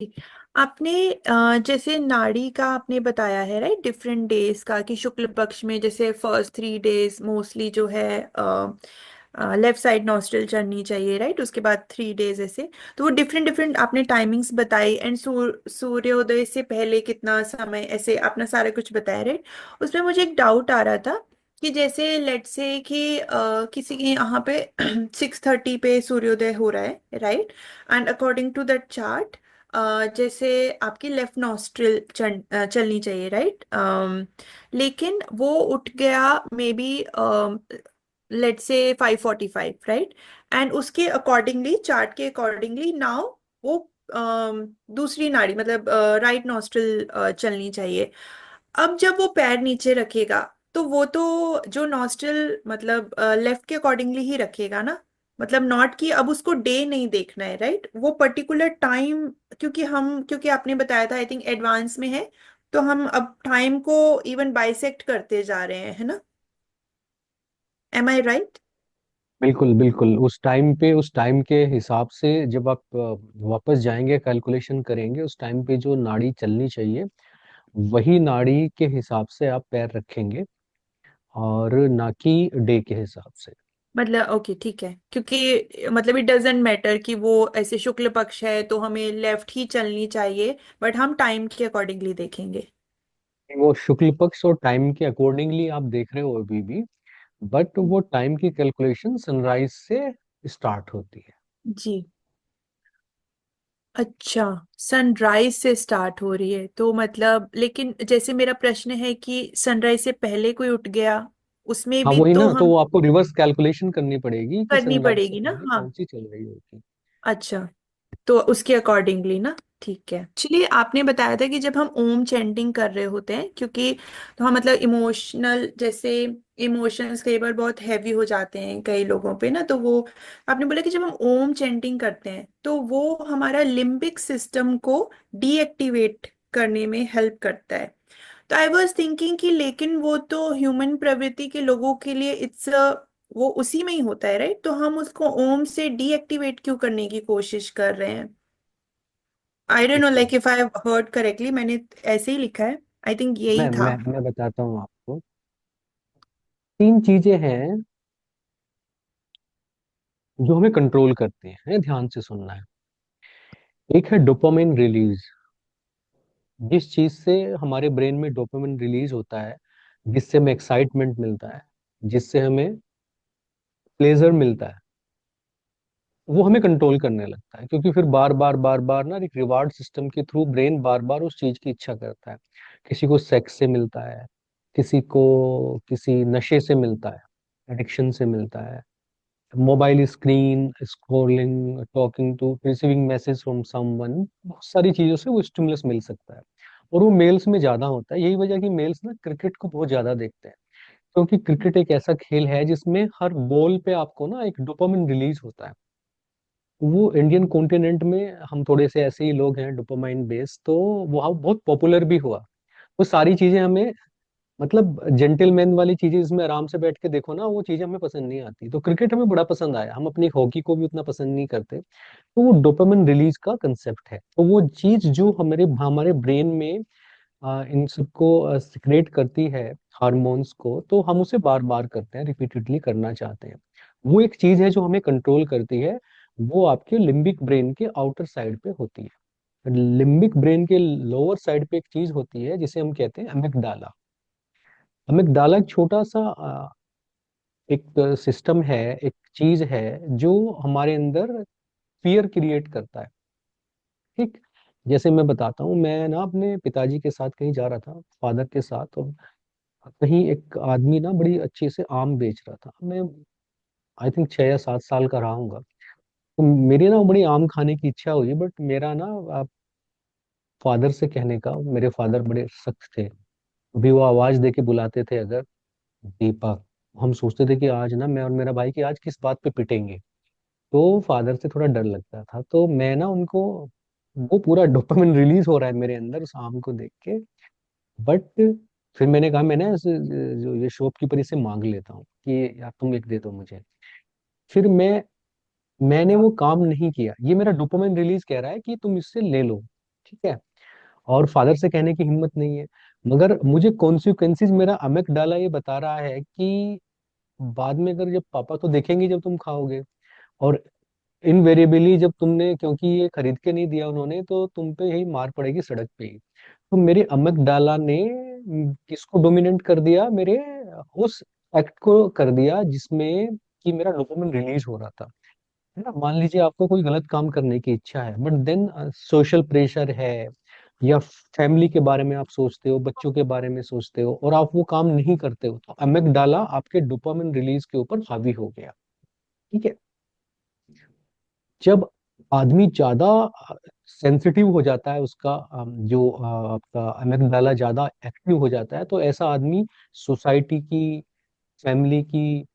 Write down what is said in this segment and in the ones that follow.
आपने जैसे नाड़ी का आपने बताया है राइट, डिफरेंट डेज का कि शुक्ल पक्ष में जैसे फर्स्ट 3 डेज मोस्टली जो है लेफ्ट साइड नॉस्ट्रल चढ़नी चाहिए राइट, उसके बाद 3 डेज ऐसे। तो वो डिफरेंट डिफरेंट आपने टाइमिंग्स बताई, एंड सूर्योदय से पहले कितना समय ऐसे आपने सारा कुछ बताया राइट। उसमें मुझे एक डाउट आ रहा था कि जैसे लेट से कि किसी के यहाँ पे 6:30 पे सूर्योदय हो रहा है right, and according to that chart जैसे आपकी लेफ्ट नॉस्ट्रिल चलनी चाहिए राइट। लेकिन वो उठ गया मे बी लेट से 5:45 राइट, एंड उसके अकॉर्डिंगली चार्ट के अकॉर्डिंगली नाउ वो दूसरी नाड़ी मतलब राइट नॉस्ट्रिल चलनी चाहिए। अब जब वो पैर नीचे रखेगा तो वो तो जो नॉस्ट्रिल मतलब लेफ्ट के अकॉर्डिंगली ही रखेगा ना, मतलब नॉट कि अब उसको डे नहीं देखना है राइट, वो पर्टिकुलर टाइम। क्योंकि आपने बताया था आई थिंक एडवांस में है, तो हम अब टाइम को इवन बाइसेक्ट करते जा रहे हैं, है ना? एम आई राइट? बिल्कुल बिल्कुल, उस टाइम के हिसाब से जब आप वापस जाएंगे, कैलकुलेशन करेंगे, उस टाइम पे जो नाड़ी चलनी चाहिए वही नाड़ी के हिसाब से आप पैर रखेंगे, और ना कि डे के हिसाब से। मतलब ओके ठीक है, क्योंकि मतलब इट डजेंट मैटर कि वो ऐसे शुक्ल पक्ष है तो हमें लेफ्ट ही चलनी चाहिए, बट हम टाइम के अकॉर्डिंगली देखेंगे। वो शुक्ल पक्ष और टाइम के अकॉर्डिंगली आप देख रहे हो अभी भी, बट वो टाइम की कैलकुलेशन सनराइज से स्टार्ट होती है। जी। अच्छा, सनराइज से स्टार्ट हो रही है तो मतलब, लेकिन जैसे मेरा प्रश्न है कि सनराइज से पहले कोई उठ गया, उसमें हाँ भी वही तो ना, तो हम वो आपको रिवर्स कैलकुलेशन करनी पड़ेगी कि करनी सनराइज से पड़ेगी ना, पहले हाँ। कौन सी चल रही होगी। अच्छा, तो उसके अकॉर्डिंगली ना। ठीक है, चलिए आपने बताया था कि जब हम ओम चैंटिंग कर रहे होते हैं, क्योंकि तो हम मतलब इमोशनल जैसे इमोशंस कई बार बहुत हैवी हो जाते हैं कई लोगों पे ना, तो वो आपने बोला कि जब हम ओम चैंटिंग करते हैं तो वो हमारा लिम्बिक सिस्टम को डीएक्टिवेट करने में हेल्प करता है। तो आई वॉज थिंकिंग कि लेकिन वो तो ह्यूमन प्रवृत्ति के लोगों के लिए इट्स वो उसी में ही होता है राइट, तो हम उसको ओम से डीएक्टिवेट क्यों करने की कोशिश कर रहे हैं? आई डोंट नो देखिए, like if I heard correctly, मैंने ऐसे ही लिखा है, आई थिंक यही मैं था। मैं मैं बताता हूँ आपको। तीन चीजें हैं जो हमें कंट्रोल करती हैं, ध्यान से सुनना है। एक है डोपामिन रिलीज। जिस चीज से हमारे ब्रेन में डोपामिन रिलीज होता है, जिससे हमें एक्साइटमेंट मिलता है, जिससे हमें प्लेजर मिलता है, वो हमें कंट्रोल करने लगता है, क्योंकि फिर बार बार ना एक रिवार्ड सिस्टम के थ्रू ब्रेन बार बार उस चीज की इच्छा करता है। किसी को सेक्स से मिलता है, किसी को किसी नशे से मिलता है, एडिक्शन से मिलता है, mobile screen scrolling, talking to, receiving message from someone, बहुत सारी चीजों से वो स्टिमुलस मिल सकता है। और वो मेल्स में ज्यादा होता है। यही वजह कि मेल्स ना क्रिकेट को बहुत ज्यादा देखते हैं, क्योंकि क्रिकेट एक ऐसा खेल है जिसमें हर बॉल पे आपको ना एक डोपामिन रिलीज होता है। वो इंडियन कॉन्टिनेंट में हम थोड़े से ऐसे ही लोग हैं डोपामाइन बेस, तो वो बहुत पॉपुलर भी हुआ। वो सारी चीजें हमें, मतलब जेंटलमैन वाली चीजें जिसमें आराम से बैठ के देखो ना, वो चीजें हमें पसंद नहीं आती। तो क्रिकेट हमें बड़ा पसंद आया, हम अपनी हॉकी को भी उतना पसंद नहीं करते। तो वो डोपामिन रिलीज का कंसेप्ट है। तो वो चीज जो हमारे हमारे ब्रेन में इन सबको सिक्रेट करती है, हार्मोन्स को, तो हम उसे बार बार करते हैं, रिपीटेडली करना चाहते हैं। वो एक चीज है जो हमें कंट्रोल करती है। वो आपके लिम्बिक ब्रेन के आउटर साइड पे होती है। लिम्बिक ब्रेन के लोअर साइड पे एक चीज होती है जिसे हम कहते हैं अमिगडाला। अमिगडाला एक छोटा सा एक सिस्टम है, एक चीज है जो हमारे अंदर फियर क्रिएट करता है। ठीक, जैसे मैं बताता हूँ, मैं ना अपने पिताजी के साथ कहीं जा रहा था, फादर के साथ, और कहीं एक आदमी ना बड़ी अच्छे से आम बेच रहा था। मैं आई थिंक 6 या 7 साल का रहा हूँगा। तो मेरी ना बड़ी आम खाने की इच्छा हुई, बट मेरा ना फादर से कहने का, मेरे फादर बड़े सख्त थे। भी वो आवाज दे के बुलाते थे अगर, दीपक, हम सोचते थे कि आज ना मैं और मेरा भाई की आज किस बात पे पिटेंगे। तो फादर से थोड़ा डर लगता था। तो मैं ना उनको, वो पूरा डोपामिन रिलीज हो रहा है मेरे अंदर उस आम को देख के, बट फिर मैंने कहा, मैं ना जो ये शॉपकीपर इसे मांग लेता हूँ कि यार तुम एक दे दो मुझे। फिर मैंने वो काम नहीं किया। ये मेरा डोपामिन रिलीज कह रहा है कि तुम इससे ले लो। ठीक है, और फादर से कहने की हिम्मत नहीं है। मगर मुझे कॉन्सिक्वेंसेस मेरा अमेक डाला ये बता रहा है कि बाद में अगर जब पापा तो देखेंगे जब तुम खाओगे, और इनवेरिएबली जब तुमने, क्योंकि ये खरीद के नहीं दिया उन्होंने, तो तुम पे यही मार पड़ेगी सड़क पे ही। तो मेरे अमेक डाला ने किसको डोमिनेट कर दिया, मेरे उस एक्ट को कर दिया जिसमें कि मेरा डोपामिन रिलीज हो रहा था, है ना। मान लीजिए आपको कोई गलत काम करने की इच्छा है, बट देन सोशल प्रेशर है, या फैमिली के बारे में आप सोचते हो, बच्चों के बारे में सोचते हो, और आप वो काम नहीं करते हो, तो अमेग्डाला आपके डोपामिन रिलीज के ऊपर हावी हो गया। ठीक है। जब आदमी ज्यादा सेंसिटिव हो जाता है, उसका आपका अमेग्डाला ज्यादा एक्टिव हो जाता है, तो ऐसा आदमी सोसाइटी की, फैमिली की,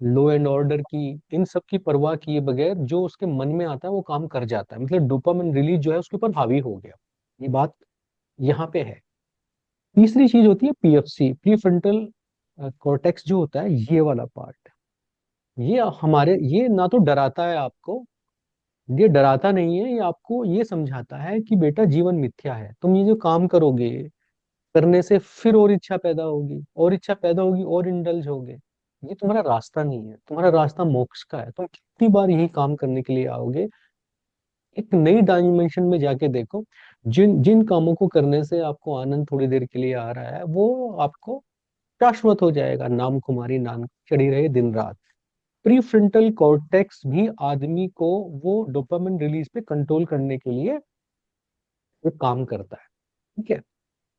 लॉ एंड ऑर्डर की, इन सब की परवाह किए बगैर जो उसके मन में आता है वो काम कर जाता है, मतलब डोपामिन रिलीज जो है उसके ऊपर हावी हो गया। ये बात यहाँ पे है। तीसरी चीज होती है पीएफसी, प्री फ्रंटल कॉर्टेक्स, जो होता है ये वाला पार्ट। ये ना तो डराता है आपको, ये डराता नहीं है, ये आपको ये समझाता है कि बेटा जीवन मिथ्या है, तुम ये जो काम करोगे, करने से फिर और इच्छा पैदा होगी, और इच्छा पैदा होगी, और इंडल्ज होगे। ये तुम्हारा रास्ता नहीं है, तुम्हारा रास्ता मोक्ष का है। तुम कितनी बार यही काम करने के लिए आओगे। एक नई डायमेंशन में जाके देखो, जिन जिन कामों को करने से आपको आनंद थोड़ी देर के लिए आ रहा है, वो आपको शाश्वत हो जाएगा। नाम कुमारी नाम चढ़ी रहे दिन रात। प्री फ्रंटल कॉर्टेक्स भी आदमी को वो डोपामिन रिलीज पे कंट्रोल करने के लिए वो काम करता है। ठीक है।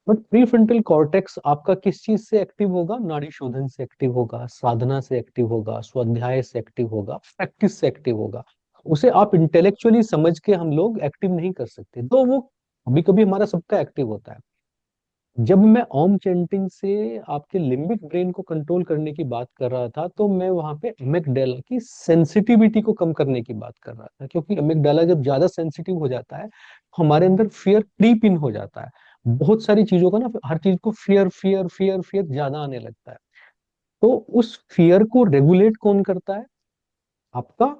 बट प्री फ्रंटल कॉर्टेक्स आपका किस चीज से एक्टिव होगा? नाड़ी शोधन से एक्टिव होगा, साधना से एक्टिव होगा, स्वाध्याय से एक्टिव होगा, प्रैक्टिस से एक्टिव होगा। उसे आप इंटेलेक्चुअली समझ के हम लोग एक्टिव नहीं कर सकते, तो वो कभी कभी हमारा सबका एक्टिव होता है। जब मैं ओम चैंटिंग से आपके लिम्बिक ब्रेन को कंट्रोल करने की बात कर रहा था, तो मैं वहां पे अमिगडाला की सेंसिटिविटी को कम करने की बात कर रहा था, क्योंकि अमिगडाला जब ज्यादा सेंसिटिव हो जाता है, हमारे अंदर फियर क्रीप इन हो जाता है। बहुत सारी चीजों का ना, हर चीज को फियर फियर फियर फियर ज्यादा आने लगता है। तो उस फियर को रेगुलेट कौन करता है? आपका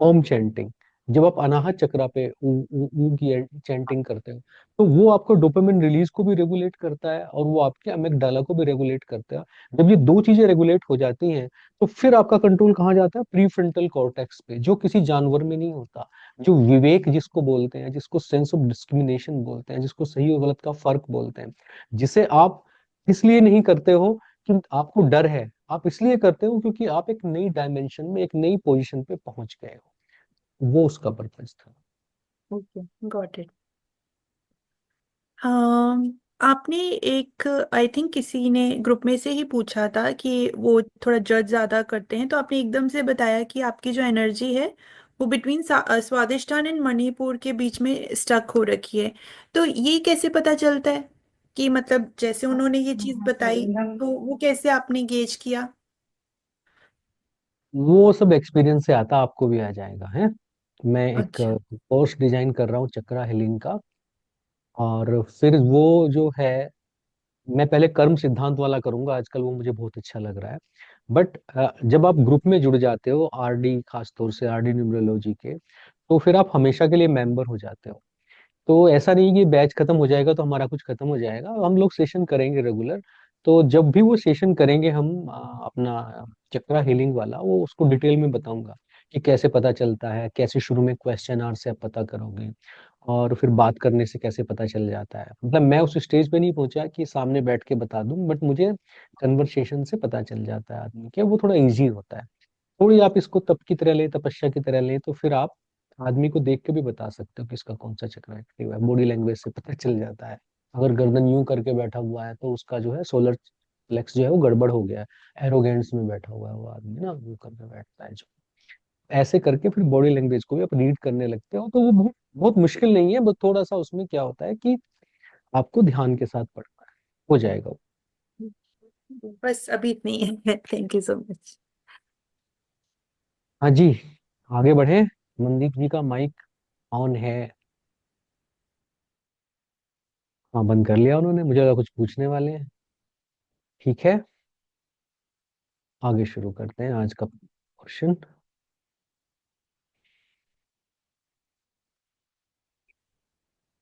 ओम चैंटिंग। जब आप अनाहत चक्रा पे ऊ की चैंटिंग करते हो, तो वो आपको डोपामिन रिलीज को भी रेगुलेट करता है, और वो आपके अमिगडाला को भी रेगुलेट करता है। जब ये दो चीजें रेगुलेट हो जाती हैं, तो फिर आपका कंट्रोल कहाँ जाता है? प्री फ्रंटल कॉर्टेक्स पे, जो किसी जानवर में नहीं होता। जो विवेक जिसको बोलते हैं, जिसको सेंस ऑफ डिस्क्रिमिनेशन बोलते हैं, जिसको सही और गलत का फर्क बोलते हैं, जिसे आप इसलिए नहीं करते हो कि आपको डर है, आप इसलिए करते हो क्योंकि आप एक नई डायमेंशन में, एक नई पोजीशन पे पहुंच गए हो। वो उसका पर्पस था। Okay, got it. हाँ, आपने एक, आई थिंक किसी ने ग्रुप में से ही पूछा था कि वो थोड़ा जज ज्यादा करते हैं, तो आपने एकदम से बताया कि आपकी जो एनर्जी है वो बिटवीन स्वादिष्ठान एंड मणिपुर के बीच में स्टक हो रखी है। तो ये कैसे पता चलता है कि मतलब जैसे उन्होंने ये चीज बताई, तो वो कैसे आपने गेज किया? वो सब एक्सपीरियंस से आता, आपको भी आ जाएगा है। मैं एक अच्छा। कोर्स डिजाइन कर रहा हूँ चक्रा हीलिंग का, और फिर वो जो है, मैं पहले कर्म सिद्धांत वाला करूंगा, आजकल वो मुझे बहुत अच्छा लग रहा है। बट जब आप ग्रुप में जुड़ जाते हो, आरडी, खासतौर से आरडी न्यूमरोलॉजी के, तो फिर आप हमेशा के लिए मेंबर हो जाते हो। तो ऐसा नहीं कि बैच खत्म हो जाएगा तो हमारा कुछ खत्म हो जाएगा, हम लोग सेशन करेंगे रेगुलर। तो जब भी वो सेशन करेंगे हम, अपना चक्रा हीलिंग वाला, वो उसको डिटेल में बताऊंगा कि कैसे पता चलता है, कैसे शुरू में क्वेश्चन आंसर से आप पता करोगे, और फिर बात करने से कैसे पता चल जाता है। मतलब मैं उस स्टेज पे नहीं पहुंचा कि सामने बैठ के बता दूं, बट मुझे कन्वर्सेशन से पता चल जाता है आदमी के, वो थोड़ा इजी होता है। थोड़ी आप इसको तप की तरह लें, तपस्या की तरह लें, तो फिर आप आदमी को देख के भी बता सकते हो कि इसका कौन सा चक्र एक्टिव है, बॉडी लैंग्वेज से पता चल जाता है। अगर गर्दन यूं करके बैठा हुआ है, तो उसका जो है सोलर प्लेक्स जो है वो गड़बड़ हो गया है, एरोगेंस में बैठा हुआ है वो आदमी ना, वो करके बैठता है जो। ऐसे करके फिर बॉडी लैंग्वेज को भी आप रीड करने लगते हो, तो वो बहुत बहुत मुश्किल नहीं है, बस थोड़ा सा उसमें क्या होता है कि आपको ध्यान के साथ पढ़ना है, हो जाएगा वो। बस अभी इतनी है। Thank you so much. हाँ जी, आगे बढ़े। मनदीप जी का माइक ऑन है। हाँ, बंद कर लिया उन्होंने, मुझे लगा कुछ पूछने वाले हैं। ठीक है, आगे शुरू करते हैं आज का क्वेश्चन।